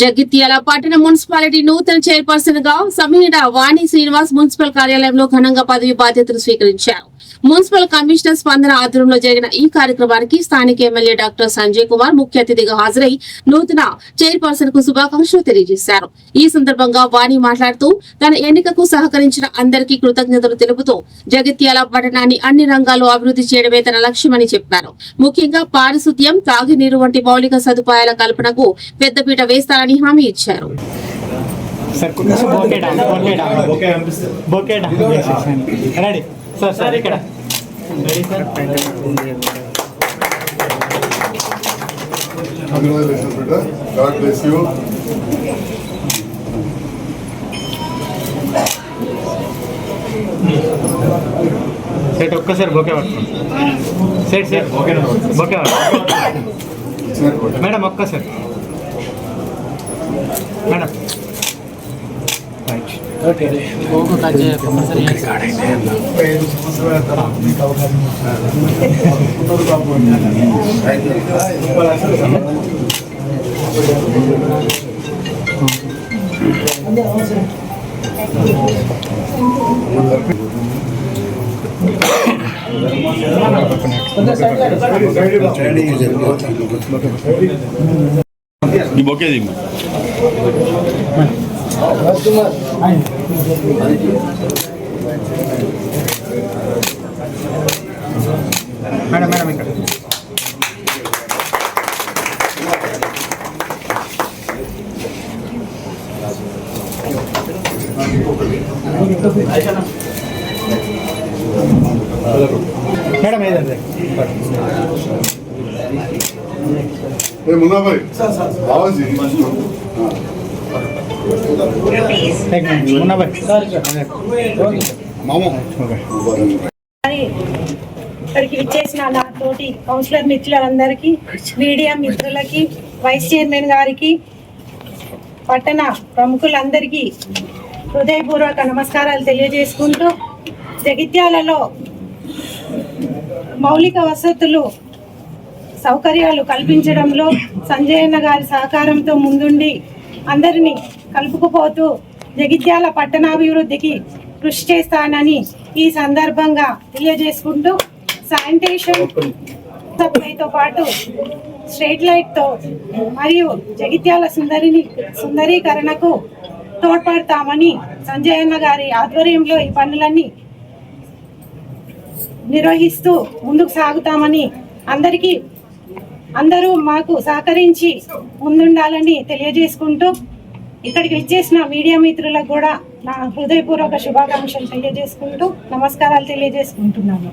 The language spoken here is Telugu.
జగిత్యాల పట్టణ మున్సిపాలిటీ నూతన చైర్పర్సన్ గా సమీర వాణి శ్రీనివాస్ మున్సిపల్ కార్యాలయంలో ఘనంగా పదవి బాధ్యతలు స్వీకరించారు. మున్సిపల్ కమిషనర్ స్పందన ఆధ్వర్యంలో జరిగిన ఈ కార్యక్రమానికి స్థానిక ఎమ్మెల్యే డాక్టర్ సంజయ్ కుమార్ ముఖ్య అతిథిగా హాజరై నూతన చైర్పర్సన్ కు శుభాకాంక్షలు తెలియజేశారు. ఈ సందర్భంగా వాణి మాట్లాడుతూ తన ఎన్నికకు సహకరించిన అందరికీ కృతజ్ఞతలు తెలుపుతూ జగిత్యాల పట్టణాన్ని అన్ని రంగాల్లో అభివృద్ధి చేయడమే తన లక్ష్యమని చెప్పారు. ముఖ్యంగా పారిశుద్ధ్యం, తాగునీరు వంటి మౌలిక సదుపాయాల కల్పనకు పెద్దపీట వేస్తారని హామీ ఇచ్చారు. సార్ ఇక్కడ సెట్ ఒక్కసారి బొకే పట్టుకోండి. సెట్ సెట్ బొకే మేడం ఒక్కసారి మేడం బొకే దిగు మేడం మేడం ఇక్కడ మేడం ఏదండి मुन्ना भाई आओ जी मुन्ना भाई मामू ఇక్కడికి విచ్చేసిన నా తోటి కౌన్సిలర్ మిత్రులందరికీ, మీడియా మిత్రులకి, వైస్ చైర్మన్ గారికి, పట్టణ ప్రముఖులందరికీ హృదయపూర్వక నమస్కారాలు తెలియజేసుకుంటూ, జగిత్యాలలో మౌలిక వసతులు సౌకర్యాలు కల్పించడంలో సంజయన్న గారి సహకారంతో ముందుండి అందరినీ కలుపుకుపోతూ జగిత్యాల పట్టణాభివృద్ధికి కృషి చేస్తానని ఈ సందర్భంగా తెలియజేసుకుంటూ, శానిటేషన్ సప్లైతో పాటు స్ట్రీట్ లైట్తో మరియు జగిత్యాల సుందరీకరణకు తోడ్పడతామని సంజయన్న గారి ఆధ్వర్యంలో ఈ పనులన్నీ నిర్వహిస్తూ ముందుకు సాగుతామని, అందరూ మాకు సహకరించి ముందుండాలని తెలియజేసుకుంటూ, ఇక్కడికి విచ్చేసిన మీడియా మిత్రులకు కూడా నా హృదయపూర్వక శుభాకాంక్షలు తెలియజేసుకుంటూ నమస్కారాలు తెలియజేసుకుంటున్నాను.